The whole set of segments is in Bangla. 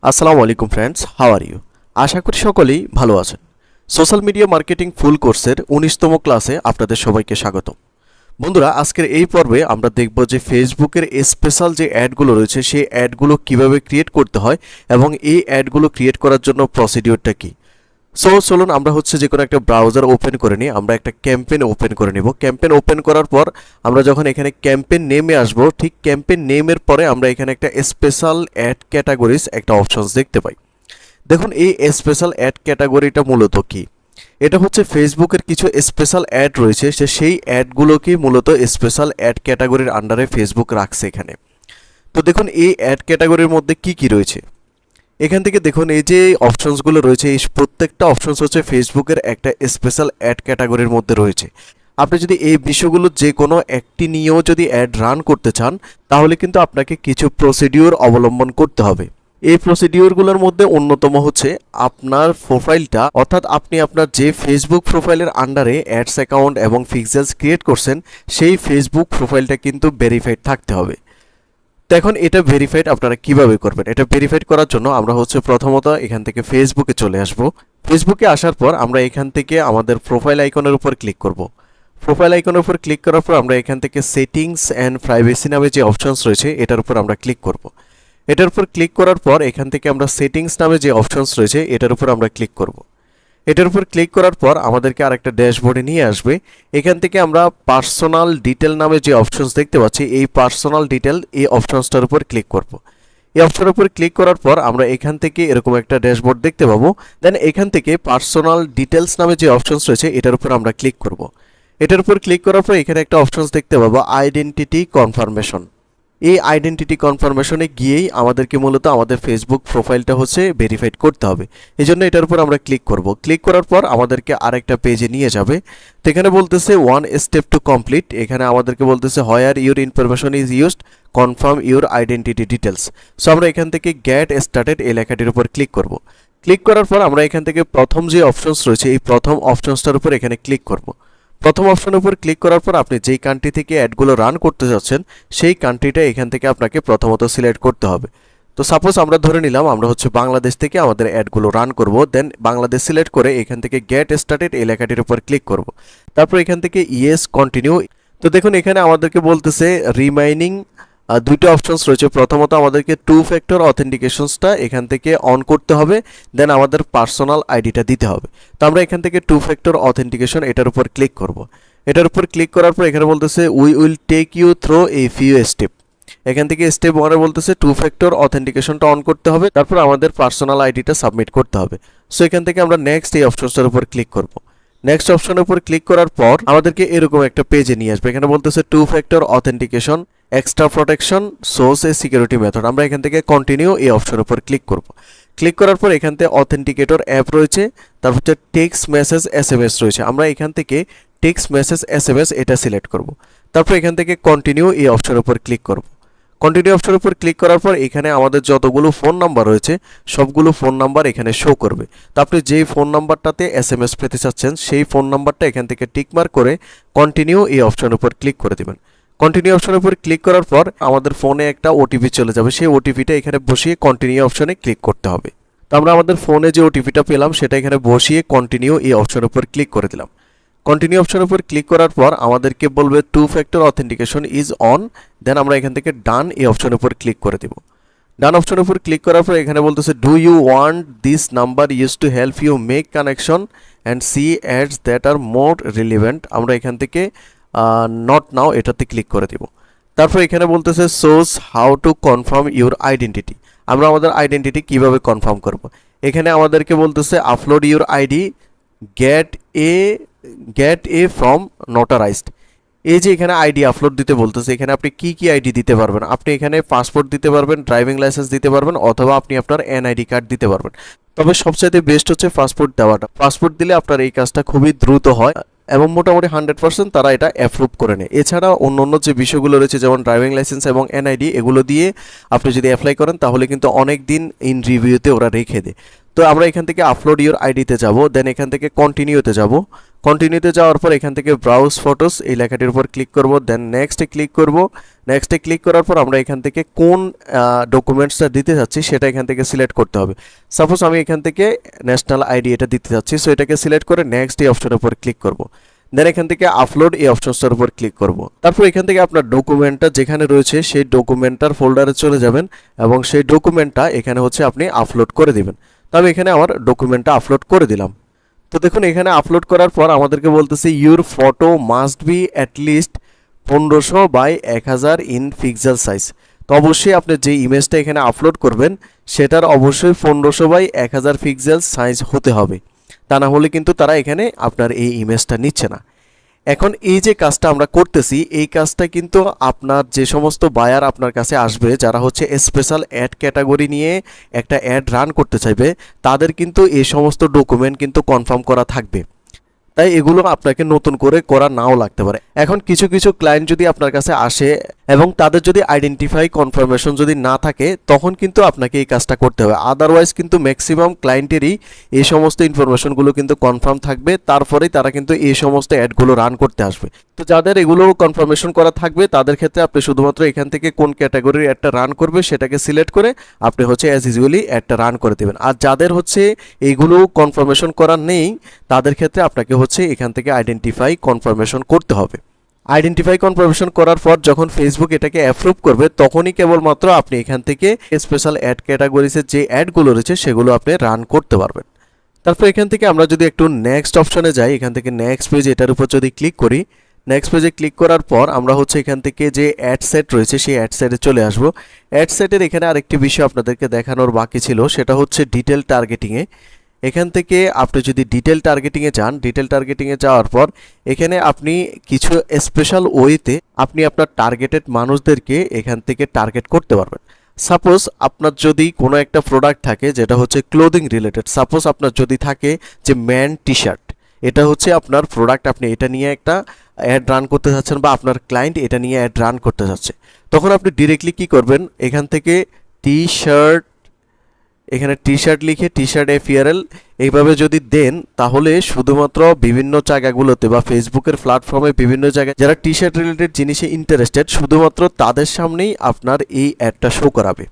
আসসালামু আলাইকুম ফ্রেন্ডস, হাউ আর ইউ? আশা করি সকলেই ভালো আছেন। সোশ্যাল মিডিয়া মার্কেটিং ফুল কোর্সের 19তম ক্লাসে আপনাদের সবাইকে স্বাগত। বন্ধুরা, আজকের এই পর্বে আমরা দেখব যে ফেসবুকের স্পেশাল যে অ্যাডগুলো রয়েছে সেই অ্যাডগুলো কিভাবে ক্রিয়েট করতে হয় এবং এই অ্যাডগুলো ক্রিয়েট করার জন্য প্রসিডিওরটা কী। চলুন আমরা যে কোনো একটা ব্রাউজার ওপেন করে নিই। আমরা একটা ক্যাম্পেইন ওপেন করে নিব। ক্যাম্পেইন ওপেন করার পর আমরা যখন এখানে ক্যাম্পেইন নেমে আসব, ঠিক ক্যাম্পেইন নেমের পরে আমরা এখানে একটা স্পেশাল অ্যাড ক্যাটাগরিজ একটা অপশনস দেখতে পাই। দেখুন, এই স্পেশাল অ্যাড ক্যাটাগরিটা মূলত কি? এটা ফেসবুকের কিছু স্পেশাল অ্যাড রয়েছে, সেই অ্যাডগুলোকে মূলত স্পেশাল অ্যাড ক্যাটাগরির আন্ডারে ফেসবুক রাখছে এখানে। তো দেখুন, এই অ্যাড ক্যাটাগরির মধ্যে কি কি রয়েছে এখান থেকে দেখুন। এই যে অপশনসগুলো রয়েছে, এই প্রত্যেকটা অপশনস ফেসবুকের একটা স্পেশাল অ্যাড ক্যাটাগরির মধ্যে রয়েছে। আপনি যদি এই বিষয়গুলো যে কোনো একটি নিয়েও যদি অ্যাড রান করতে চান, তাহলে কিন্তু আপনাকে কিছু প্রসিডিওর অবলম্বন করতে হবে। এই প্রসিডিওরগুলোর মধ্যে অন্যতম আপনার প্রোফাইলটা, অর্থাৎ আপনি আপনার যে ফেসবুক প্রোফাইলের আন্ডারে অ্যাডস অ্যাকাউন্ট এবং পিক্সেলস ক্রিয়েট করছেন, সেই ফেসবুক প্রোফাইলটা কিন্তু ভেরিফাইড থাকতে হবে। তো এখন এটা ভেরিফাইড আপনারা কিভাবে করবেন? এটা ভেরিফাইড করার জন্য আমরা প্রথমত এখান থেকে ফেসবুকে চলে আসব। ফেসবুকে আসার পর আমরা এখান থেকে আমাদের প্রোফাইল আইকনের উপর ক্লিক করব। প্রোফাইল আইকনের উপর ক্লিক করার পর আমরা এখান থেকে সেটিংস অ্যান্ড প্রাইভেসি নামে যে অপশনস রয়েছে এটার উপর আমরা ক্লিক করব। এটার উপর ক্লিক করার পর এখান থেকে আমরা সেটিংস নামে যে অপশনস রয়েছে এটার উপর আমরা ক্লিক করব। এটার উপর ক্লিক করার পর আমাদেরকে আরেকটা ড্যাশবোর্ডে নিয়ে আসবে। এখান থেকে আমরা পার্সোনাল ডিটেল নামে যে অপশনস দেখতে পাচ্ছি, এই পার্সোনাল ডিটেল এই অপশনসটার উপর ক্লিক করব। এই অপশনের উপর ক্লিক করার পর আমরা এখান থেকে এরকম একটা ড্যাশবোর্ড দেখতে পাবো। দেন এখান থেকে পার্সোনাল ডিটেলস নামে যে অপশনস রয়েছে এটার উপর আমরা ক্লিক করব। এটার উপর ক্লিক করার পর এখানে একটা অপশনস দেখতে পাবো, আইডেন্টিটি কনফার্মেশন। এই আইডেন্টিটি কনফার্মেশনে গিয়েই আমাদেরকে মূলত আমাদের ফেসবুক প্রোফাইলটা ভেরিফাইড করতে হবে। এই জন্য এটার উপর আমরা ক্লিক করব। ক্লিক করার পর আমাদেরকে আরেকটা পেজে নিয়ে যাবে। তো এখানে বলতেছে ওয়ান স্টেপ টু কমপ্লিট। এখানে আমাদেরকে বলতেছে where your information is used, confirm your identity details. So আমরা এখান থেকে গেট স্টার্টেড এই লেখাটির উপর ক্লিক করব। ক্লিক করার পর আমরা এখান থেকে প্রথম যে অপশনস রয়েছে এই প্রথম অপশনসটার উপর এখানে ক্লিক করব। প্রথম অপশনের উপর ক্লিক করার পর আপনি যেই কান্ট্রি থেকে অ্যাডগুলো রান করতে যাচ্ছেন সেই কান্ট্রিটা এখান থেকে আপনাকে প্রথমত সিলেক্ট করতে হবে। তো সাপোজ আমরা ধরে নিলাম আমরা বাংলাদেশ থেকে আমাদের অ্যাডগুলো রান করব। দেন বাংলাদেশ সিলেক্ট করে এখান থেকে গেট স্টার্টেড এই লেখাটির উপর ক্লিক করব। তারপর এখান থেকে ইয়েস কন্টিনিউ। তো দেখুন, এখানে আমাদেরকে বলতেছে রিমাইনিং দুইটা অপশনস রয়েছে। প্রথমত আমাদেরকে টু ফ্যাক্টর অথেন্টিকেশনসটা এখান থেকে অন করতে হবে, দেন আমাদের পার্সোনাল আইডিটা দিতে হবে। তো আমরা এখান থেকে টু ফ্যাক্টর অথেন্টিকেশন এটার উপর ক্লিক করব। এটার উপর ক্লিক করার পর এখানে বলতেছে we will take you through a few step. এখান থেকে স্টেপ 1 বলতেছে টু ফ্যাক্টর অথেন্টিকেশনটা অন করতে হবে, তারপর আমাদের পার্সোনাল আইডিটা সাবমিট করতে হবে। সো এখান থেকে আমরা নেক্সট এই অপশনটার উপর ক্লিক করব। নেক্সট অপশনের উপর ক্লিক করার পর আমাদেরকে এরকম একটা পেজে নিয়ে আসবে। এখানে বলতেছে two factor authentication extra protection source a security method. আমরা এখান থেকে কন্টিনিউ এই অপশনের উপর ক্লিক করব। ক্লিক করার পর এখান থেকে অথেন্টিকেটর অ্যাপ রয়েছে, তারপর টেক্সট মেসেজ এসএমএস রয়েছে। আমরা এখান থেকে টেক্সট মেসেজ এসএমএস এটা সিলেক্ট করব। তারপর এখান থেকে কন্টিনিউ এই অপশনের উপর ক্লিক করব। কন্টিনিউ অপশনের উপর ক্লিক করার পর এখানে আমাদের যতগুলো ফোন নাম্বার রয়েছে সবগুলো ফোন নাম্বার এখানে শো করবে। তো আপনি যেই ফোন নাম্বারটাতে এসএমএস পেতে চাচ্ছেন সেই ফোন নাম্বারটা এখান থেকে টিকমার্ক করে কন্টিনিউ এই অপশনের উপর ক্লিক করে দেবেন। কন্টিনিউ অপশনের উপর ক্লিক করার পর আমাদের ফোনে একটা ওটিপি চলে যাবে, সেই ওটিপিটা এখানে বসিয়ে কন্টিনিউ অপশনে ক্লিক করতে হবে। তো আমরা আমাদের ফোনে যে ওটিপিটা পেলাম সেটা এখানে বসিয়ে কন্টিনিউ এই অপশনের উপর ক্লিক করে দিলাম। কন্টিনিউ অপশনের উপর ক্লিক করার পর আমাদেরকে বলবে two factor authentication is on. Then আমরা এখান থেকে ডান এই অপশনের উপর ক্লিক করে দেব। ডান অপশনের উপর ক্লিক করার পর এখানে বলতেছে do you want this number use to help you make connection and see ads that are more relevant. আমরা এখান থেকে নট নাও এটাতে ক্লিক করে দেব। তারপর এখানে বলতেছে source how to confirm your identity. আমরা আমাদের আইডেন্টিটি কিভাবে কনফার্ম করব। এখানে আমাদেরকে বলতেছে upload your ID, get a from notarized. এই যে এখানে আইডি আপলোড দিতে বলতেছে, এখানে আপনি কি কি আইডি দিতে পারবেন। আপনি এখানে পাসপোর্ট দিতে পারবেন, ড্রাইভিং লাইসেন্স দিতে পারবেন, অথবা আপনি আপনার এনআইডি কার্ড দিতে পারবেন। তবে সবচাইতে বেস্ট পাসপোর্ট দেওয়াটা। পাসপোর্ট দিলে আপনার এই কাজটা খুবই দ্রুত হয় এবং মোটামুটি 100% তারা এটা অ্যাপ্রুভ করে নেয়। এছাড়া অন্য যে বিষয়গুলো রয়েছে যেমন ড্রাইভিং লাইসেন্স এবং এনআইডি, এগুলো দিয়ে আপনি যদি অ্যাপ্লাই করেন তাহলে কিন্তু অনেক দিন ইন রিভিউতে ওরা রেখে দেয়। তো আমরা এখান থেকে আপলোড ইউর আইডিতে যাব, দেন এখান থেকে কন্টিনিউতে যাব। কন্টিনিউতে যাওয়ার পর এখান থেকে ব্রাউজ ফটোস এই লেখাটির উপর ক্লিক করব, দেন নেক্সটে ক্লিক করব। নেক্সটে ক্লিক করার পর আমরা এখান থেকে কোন ডকুমেন্টসটা দিতে যাচ্ছি সেটা এখান থেকে সিলেক্ট করতে হবে। সাপোজ আমি এখান থেকে ন্যাশনাল আইডি এটা দিতে যাচ্ছি, সো এটাকে সিলেক্ট করে নেক্সট এই অপশনের উপর ক্লিক করব। দেন এখান থেকে আপলোড এই অপশনসটার উপর ক্লিক করব। তারপর এখান থেকে আপনার ডকুমেন্টটা যেখানে রয়েছে সেই ডকুমেন্টটার ফোল্ডারে চলে যাবেন এবং সেই ডকুমেন্টটা এখানে হচ্ছে আপনি আপলোড করে দিবেন। তো আমি এখানে আমার ডকুমেন্টটা আপলোড করে দিলাম। তো দেখুন এখানে আপলোড করার পর আমাদেরকে বলতেছে your photo must be at least 1500 by 1000 in pixel size. তো অবশ্যই আপনি যে ইমেজটা এখানে আপলোড করবেন সেটার অবশ্যই 1500 বাই 1000 পিক্সেল সাইজ হতে হবে, তা না হলে কিন্তু তারা এখানে আপনার এই ইমেজটা নিচ্ছে না। এখন এই যে কাজটা আমরা করতেছি এই কাজটা কিন্তু আপনার যে সমস্ত বায়ার আপনার কাছে আসবে যারা হচ্ছে স্পেশাল অ্যাড ক্যাটাগরি নিয়ে একটা অ্যাড রান করতে চাইবে তাদের কিন্তু এই সমস্ত ডকুমেন্ট কিন্তু কনফার্ম করা থাকবে, তাই এগুলো আপনাকে নতুন করে করা নাও লাগতে পারে। এখন কিছু কিছু ক্লায়েন্ট যদি আপনার কাছে আসে এবং তাদের যদি আইডেন্টিফাই কনফার্মেশন যদি না থাকে তখন কিন্তু আপনাকে এই কাজটা করতে হবে, আদারওয়াইজ কিন্তু ম্যাক্সিমাম ক্লায়েন্টেরই এই সমস্ত ইনফরমেশনগুলো কিন্তু কনফার্ম থাকবে, তারপরেই তারা কিন্তু এই সমস্ত অ্যাডগুলো রান করতে আসবে। তো যাদের এগুলো কনফার্মেশন করা থাকবে তাদের ক্ষেত্রে আপনি শুধুমাত্র এখান থেকে কোন ক্যাটাগরির অ্যাডটা রান করবে সেটাকে সিলেক্ট করে আপনি হচ্ছে অ্যাজ ইউজুয়ালি অ্যাডটা রান করে দেবেন। আর যাদের হচ্ছে এইগুলো কনফার্মেশন করা নেই তাদের ক্ষেত্রে আপনাকে হচ্ছে এখান থেকে আইডেন্টিফাই কনফার্মেশন করতে হবে। আইডেন্টিফাই কনফার্মেশন করার পর যখন ফেসবুক এটাকে অ্যাপ্রুভ করবে তখনই কেবলমাত্র আপনি এখান থেকে স্পেশাল অ্যাড ক্যাটাগরিজের যে অ্যাডগুলো রয়েছে সেগুলো আপনি রান করতে পারবেন। তারপর এখান থেকে আমরা যদি একটু নেক্সট অপশনে যাই, এখান থেকে নেক্সট পেজ এটার উপর যদি ক্লিক করি, নেক্সট পেজে ক্লিক করার পর আমরা হচ্ছে এখান থেকে যে অ্যাড সেট রয়েছে সেই অ্যাড সেটে চলে আসব। অ্যাড সেটের এখানে আরেকটি বিষয় আপনাদেরকে দেখানোর বাকি ছিল, সেটা হচ্ছে ডিটেল টার্গেটিংয়ে। এখান থেকে আপনি যদি ডিটেল টার্গেটিংয়ে যান, ডিটেল টার্গেটিংয়ে যাওয়ার পর এখানে আপনি কিছু স্পেশাল ওয়েতে আপনি আপনার টার্গেটেড মানুষদেরকে এখান থেকে টার্গেট করতে পারবেন। সাপোজ আপনার যদি কোনো একটা প্রোডাক্ট থাকে যেটা হচ্ছে ক্লোদিং রিলেটেড, সাপোজ আপনার যদি থাকে যে ম্যান টি শার্ট, এটা হচ্ছে আপনার প্রোডাক্ট, আপনি এটা নিয়ে একটা অ্যাড রান করতে চাচ্ছেন বা আপনার ক্লায়েন্ট এটা নিয়ে অ্যাড রান করতে চাচ্ছে, তখন আপনি ডিরেক্টলি কি করবেন, এখান থেকে টি শার্ট, এখানে টি শার্ট লিখে টি শার্ট এফইআরএল এইভাবে যদি দেন তাহলে শুধুমাত্র বিভিন্ন জায়গাগুলোতে বা ফেসবুকের প্ল্যাটফর্মে বিভিন্ন জায়গায় যারা টি শার্ট রিলেটেড জিনিসে ইন্টারেস্টেড শুধুমাত্র তাদের সামনেই আপনার এই অ্যাডটা শো করাবে।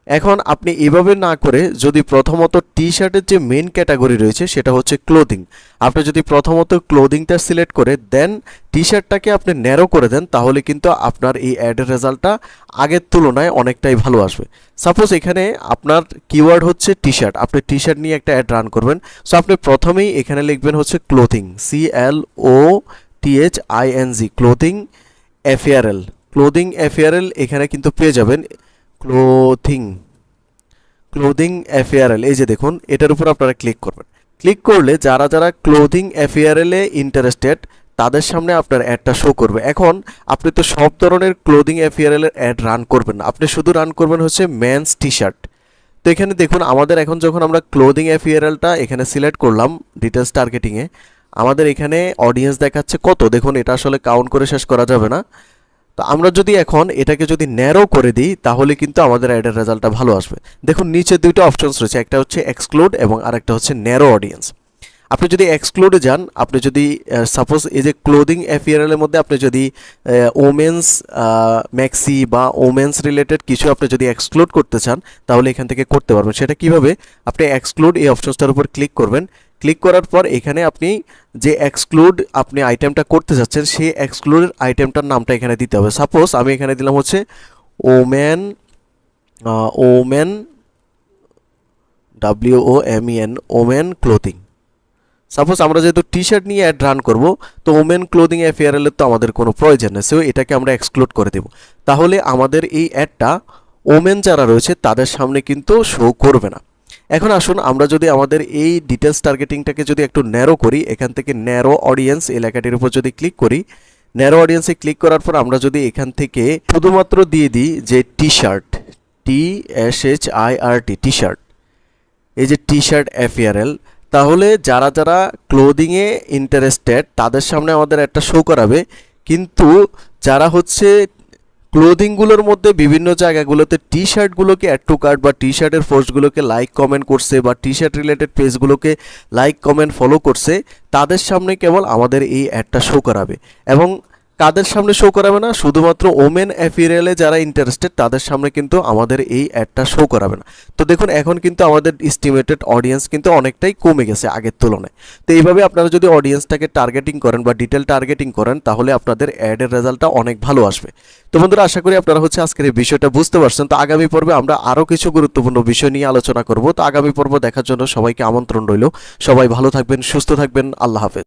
এখন আপনি এভাবে না করে যদি প্রথমত টি শার্টের যে মেন ক্যাটাগরি রয়েছে সেটা হচ্ছে ক্লোদিং, আপনি যদি প্রথমত ক্লোদিংটা সিলেক্ট করে দেন টি শার্টটাকে আপনি ন্যারো করে দেন তাহলে কিন্তু আপনার এই অ্যাডের রেজাল্টটা আগের তুলনায় অনেকটাই ভালো আসবে। সাপোজ এখানে আপনার কিওয়ার্ড হচ্ছে টি শার্ট, আপনি টি শার্ট নিয়ে একটা অ্যাড রান করবেন, সো আপনি প্রথমেই এখানে লিখবেন হচ্ছে ক্লোথিং, CLOTHING, ক্লোথিং এফইআরএল, ক্লোদিং এফইআরএল এখানে কিন্তু পেয়ে যাবেন ক্লোদিং এফইআরএল, এই যে দেখুন এটার উপর আপনারা ক্লিক করবেন। ক্লিক করলে যারা যারা ক্লোদিং এফইআরএল এ ইন্টারেস্টেড তাদের সামনে আপনার অ্যাডটা শো করবে। এখন আপনি তো সব ধরনের ক্লোদিং এফইআরএল এর অ্যাড রান করবেন না, আপনি শুধু রান করবেন হচ্ছে মেন্স টি শার্ট। তো এখানে দেখুন আমাদের এখন যখন আমরা ক্লোদিং এফইআরএলটা এখানে সিলেক্ট করলাম ডিটেলস টার্গেটিংয়ে, আমাদের এখানে অডিয়েন্স দেখাচ্ছে কত, দেখুন এটা আসলে কাউন্ট করে শেষ করা যাবে না। তো আমরা যদি এখন এটাকে যদি ন্যারো করে দিই তাহলে কিন্তু আমাদের অ্যাডের রেজাল্টটা ভালো আসবে। দেখুন নিচে দুইটা অপশনস রয়েছে, একটা হচ্ছে এক্সক্লুড এবং আরেকটা হচ্ছে ন্যারো অডিয়েন্স। আপনি যদি এক্সক্লুডে যান, আপনি যদি সাপোজ এই যে ক্লোদিং এফইআরএল এর মধ্যে আপনি যদি ওমেন্স ম্যাক্সি বা ওমেন্স রিলেটেড কিছু আপনি যদি এক্সক্লুড করতে চান তাহলে এখান থেকে করতে পারবেন। সেটা কিভাবে, আপনি এক্সক্লুড এই অপশনসটার উপর ক্লিক করবেন, ক্লিক করার পর এখানে আপনি যে এক্সক্লুড আপনি আইটেমটা করতে যাচ্ছেন সেই এক্সক্লুডের আইটেমটার নামটা এখানে দিতে হবে। সাপোজ আমি এখানে দিলাম হচ্ছে women WOMEN women clothing. Suppose আমরা যেহেতু টি শার্ট নিয়ে অ্যাড রান করব তো ওমেন ক্লোদিং এফইআরএল এর তো আমাদের কোনো প্রয়োজন নেই, সো এটাকে আমরা এক্সক্লুড করে দেব, তাহলে আমাদের এই অ্যাডটা ওমেন যারা রয়েছে তাদের সামনে কিন্তু শো করবে না। এখন আসুন আমরা যদি আমাদের এই ডিটেলস টার্গেটিংটাকে যদি একটু ন্যারো করি, এখান থেকে ন্যারো অডিয়েন্স এলাকাটির উপর যদি ক্লিক করি, ন্যারো অডিয়েন্সে ক্লিক করার পর আমরা যদি এখান থেকে শুধুমাত্র দিয়ে দিই যে T shirt, TSHIRT T shirt, এই যে টি শার্ট এফইআরএল, তাহলে যারা যারা ক্লোদিংয়ে ইন্টারেস্টেড তাদের সামনে আমাদের একটা শো করাবে, কিন্তু যারা হচ্ছে ক্লোদিংগুলোর মধ্যে বিভিন্ন জায়গাগুলোতে টি শার্টগুলোকে অ্যাড টু কার্ট বা টি শার্টের পোস্টগুলোকে লাইক কমেন্ট করছে বা টি শার্ট রিলেটেড পেজগুলোকে লাইক কমেন্ট ফলো করছে, তাদের সামনে কেবল আমাদের এই অ্যাডটা শো করাবে। এবং কাদের সামনে শো করাবে না, শুধুমাত্র ওমেন অ্যাপিরেলে যারা ইন্টারেস্টেড তাদের সামনে কিন্তু আমাদের এই অ্যাডটা শো করাবে না। তো দেখুন এখন কিন্তু আমাদের এস্টিমেটেড অডিয়েন্স কিন্তু অনেকটাই কমে গেছে আগের তুলনায়। তো এইভাবে আপনারা যদি অডিয়েন্সটাকে টার্গেটিং করেন বা ডিটেল টার্গেটিং করেন তাহলে আপনাদের অ্যাডের রেজাল্টটা অনেক ভালো আসবে। তো বন্ধুরা, আশা করি আপনারা আজকের এই বিষয়টা বুঝতে পারছেন। তো আগামী পর্বে আমরা আরও কিছু গুরুত্বপূর্ণ বিষয় নিয়ে আলোচনা করব। তো আগামী পর্ব দেখার জন্য সবাইকে আমন্ত্রণ রইল। সবাই ভালো থাকবেন, সুস্থ থাকবেন, আল্লাহ হাফেজ।